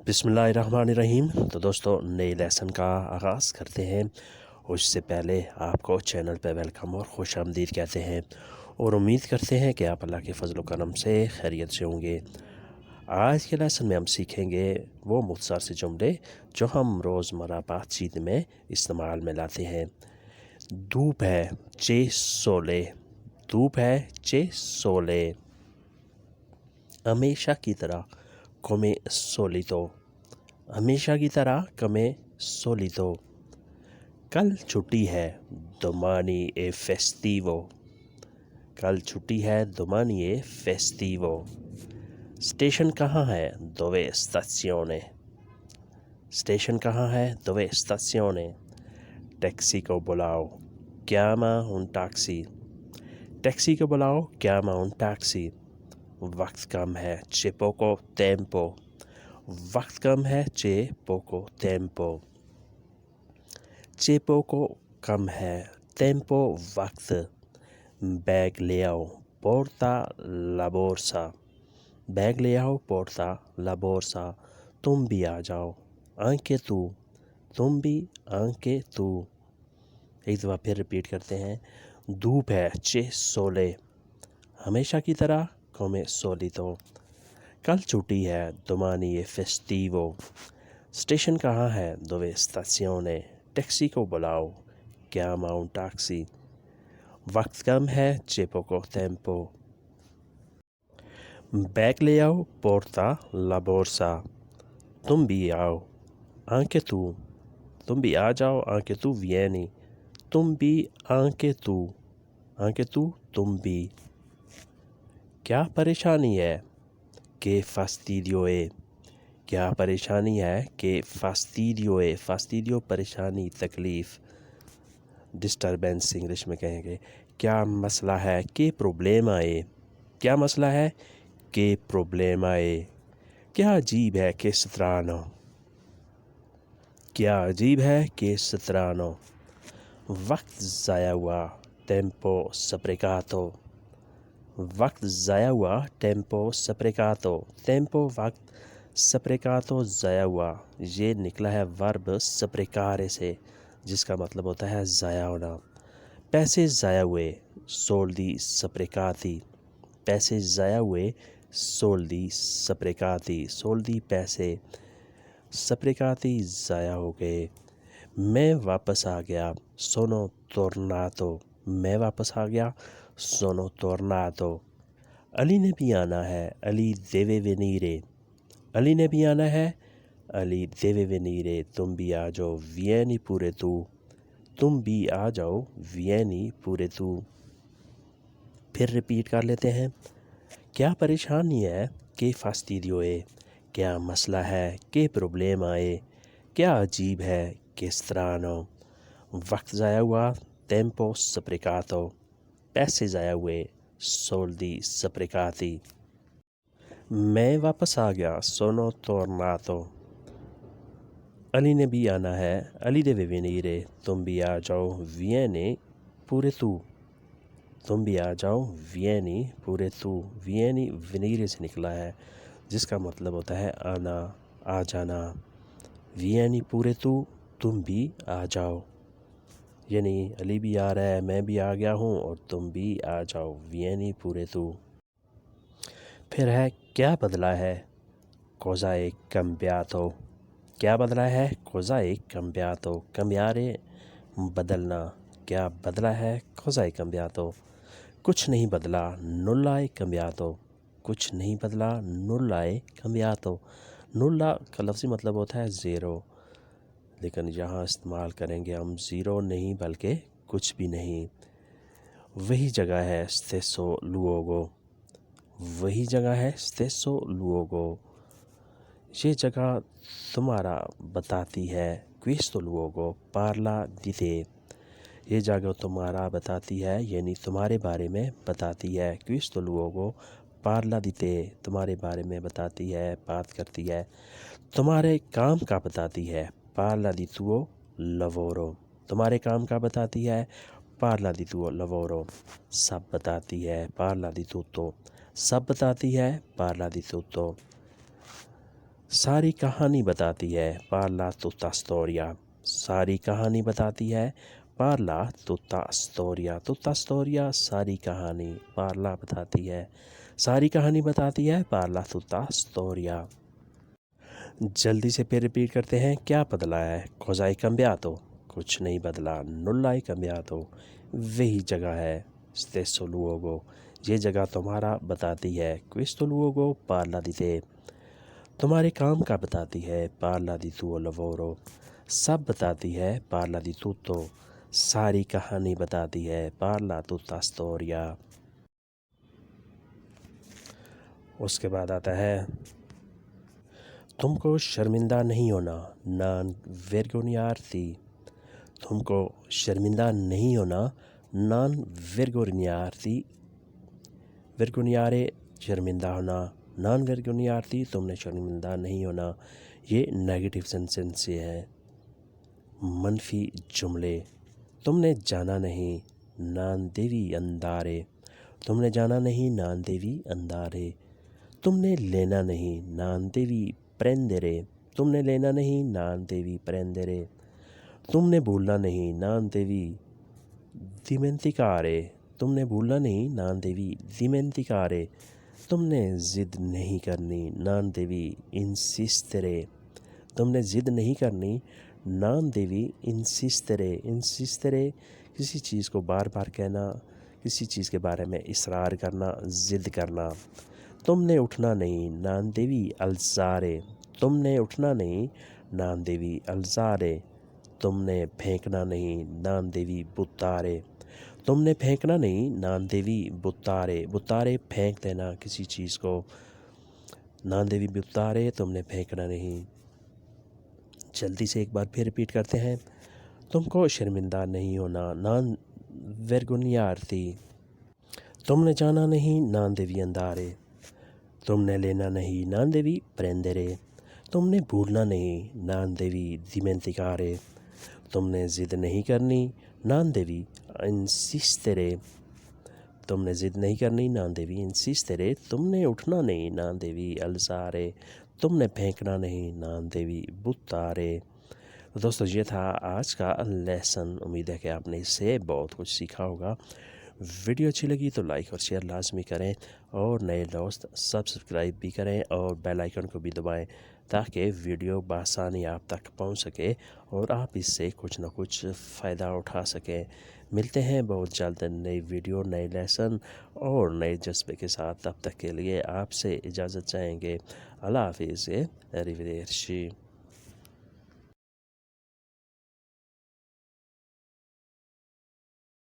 बिस्मिल्लाहिर्रहमानिर्रहीम। तो दोस्तों, नए लेसन का आगाज़ करते हैं और इससे पहले आपको चैनल पर वेलकम और खुश आमदीद कहते हैं और उम्मीद करते हैं कि आप अल्लाह के फजल करम से खैरियत से होंगे। आज के लेसन में हम सीखेंगे वो मुख्तसर से जुमले जो हम रोज़मर्रा बातचीत में इस्तेमाल में लाते हैं। धूप है चे सोले, धूप है चे सोले। हमेशा की तरह come solito, हमेशा की तरह come solito। कल छुट्टी है domani è festivo, कल छुट्टी है domani è festivo। स्टेशन कहाँ है dove stazione, स्टेशन कहाँ है dove stazione। टैक्सी को बुलाओ chiama un taxi, टैक्सी को बुलाओ chiama un taxi। वक्त कम है c'è poco tempo, वक्त कम है c'è poco tempo। c'è poco कम है tempo वक्त। बैग ले आओ porta la borsa, बैग ले आओ porta la borsa। तुम भी आ जाओ anche tu, तुम भी anche tu। एक दफ़ा फिर रिपीट करते हैं। धूप है c'è sole, हमेशा की तरह come solito। कल छुट्टी है domani è festivo। स्टेशन कहाँ है dove stazione, टैक्सी को बुलाओ chiama un taxi। वक्त कम है c'è poco tempo। बैग ले आओ porta la borsa, तुम भी आओ anche tu, तुम भी आ जाओ anche tu vieni, तुम भी anche tu तुम भी। क्या परेशानी है che fastidio è, क्या परेशानी है कि fastidio है, fastidio परेशानी तकलीफ़। डिस्टर्बेंस इंग्लिश में कहेंगे। क्या मसला है कि problema है, क्या मसला है कि problema है। क्या अजीब है कि strano, क्या अजीब है कि strano। वक्त ज़ाया हुआ tempo sprecato, वक्त ज़ाया हुआ टेम्पो सप्रेकातो, टेम्पो वक्त, सप्रेकातो ज़ाया हुआ। ये निकला है वर्ब सप्रेकारे से जिसका मतलब होता है ज़ाया होना। पैसे ज़ाया हुए सोल्दी सप्रेकाती, पैसे ज़ाया हुए सोल्दी सप्रेकाती, सोल्दी पैसे, सप्रेकाती ज़ाया हो गए। मैं वापस आ गया सोनो तोर्नातो, मैं वापस आ गया सोनो तोर्नातो। अली ने भी आना है अली देवे वेनीरे, अली ने भी आना है अली देवे वेनीरे। तुम भी आ जाओ वियनी पूरे तू, तुम भी आ जाओ वियनी पूरे तू। फिर रिपीट कर लेते हैं। क्या परेशानी है कि फास्टिडियो है, क्या मसला है कि प्रॉब्लम आए। क्या अजीब है कि स्त्रानो, वक्त ज़ाया हुआ टेम्पो सप्रेकातो, पैसे ज़ाया हुए सोल्दी सप्रेकाती। मैं वापस आ गया सोनो तोर्नातो, अली ने भी आना है अली दे वेनीरे। तुम भी आ जाओ वियने पूरे तू, तुम भी आ जाओ वियनी पूरे तू। वियनी वेनीरे से निकला है जिसका मतलब होता है आना, आ जाना। वियनी पूरे तू, तुम भी आ जाओ, यानी अली भी आ रहा है, मैं भी आ गया हूँ और तुम भी आ जाओ वियनी पूरे तू। फिर है क्या बदला है cosa è cambiato, क्या बदला है cosa è cambiato, cambiare बदलना। क्या बदला है cosa è cambiato। कुछ नहीं बदला nulla è cambiato, कुछ नहीं बदला nulla è cambiato। nulla का लफ्ज़ी मतलब होता है ज़ीरो, लेकिन यहाँ इस्तेमाल करेंगे हम ज़ीरो नहीं बल्कि कुछ भी नहीं। वही जगह है stesso luogo, वही जगह है stesso luogo। ये जगह तुम्हारा बताती है questo luogo parla di te, ये जगह तुम्हारा बताती है यानी तुम्हारे बारे में बताती है। questo luogo parla di te, तुम्हारे बारे में बताती है, बात करती है। तुम्हारे काम का बताती है parla di tuo lavoro, तुम्हारे काम का बताती है parla di tuo lavoro। सब बताती है parla di tutto, सब बताती है parla di tutto। सारी कहानी बताती है parla tutta storia। सारी कहानी बताती है parla tutta storia। tutta storia सारी कहानी, parla बताती है, सारी कहानी बताती है parla tutta storia। जल्दी से फिर रिपीट करते हैं, क्या बदला है? cosa hai cambiato? कुछ नहीं बदला। nulla hai cambiato। वही जगह है, stesso luogo। ये जगह तुम्हारा बताती है, questo luogo parla di te। तुम्हारे काम का बताती है, parla di tuo lavoro। सब बताती है, parla di tutto। सारी कहानी बताती है, parla tutta storia। उसके बाद आता है, तुमको शर्मिंदा नहीं होना, non vergognarti। तुमको शर्मिंदा नहीं होना, non vergognarti। vergognare शर्मिंदा होना, non vergognarti तुमने शर्मिंदा नहीं होना। ये नेगेटिव सेंटेंस से है, मनफी जुमले। तुमने जाना नहीं, non devi andare। तुमने जाना नहीं, non devi andare। तुमने लेना नहीं, non devi prendere। तुमने लेना नहीं, non devi prendere। तुमने भूलना नहीं, non devi dimenticare। तुमने भूलना नहीं, non devi dimenticare। तुमने ज़िद नहीं करनी, non devi insistere। तुमने ज़िद नहीं करनी, non devi insistere। insistere किसी चीज़ को बार बार कहना, किसी चीज़ के बारे में इसरार करना, ज़िद करना। तुमने उठना नहीं, non devi alzare। तुमने उठना नहीं, non devi alzare। तुमने फेंकना नहीं, non devi buttare। तुमने फेंकना नहीं, non devi buttare। buttare फेंक देना किसी चीज़ को, non devi buttare तुमने फेंकना नहीं। जल्दी से एक बार फिर रिपीट करते हैं, तुमको शर्मिंदा नहीं होना, non vergognarti। तुमने जाना नहीं, non devi andare। तुमने लेना नहीं, non devi prendere। तुमने भूलना नहीं, non devi dimenticare। तुमने ज़िद नहीं करनी, non devi insistere। तुमने ज़िद नहीं करनी, non devi insistere। तुमने उठना नहीं, non devi alzare। तुमने फेंकना नहीं, non devi buttare। तो दोस्तों ये था आज का लेसन। उम्मीद है कि आपने इससे बहुत कुछ सीखा होगा। वीडियो अच्छी लगी तो लाइक और शेयर लाजमी करें, और नए दोस्त सब्सक्राइब भी करें और बेल आइकन को भी दबाएं, ताकि वीडियो बआसानी आप तक पहुंच सके और आप इससे कुछ ना कुछ फ़ायदा उठा सकें। मिलते हैं बहुत जल्द नई वीडियो, नए लेसन और नए जज्बे के साथ। तब तक के लिए आपसे इजाज़त चाहेंगे। अल्लाह हाफिज़। arrivederci।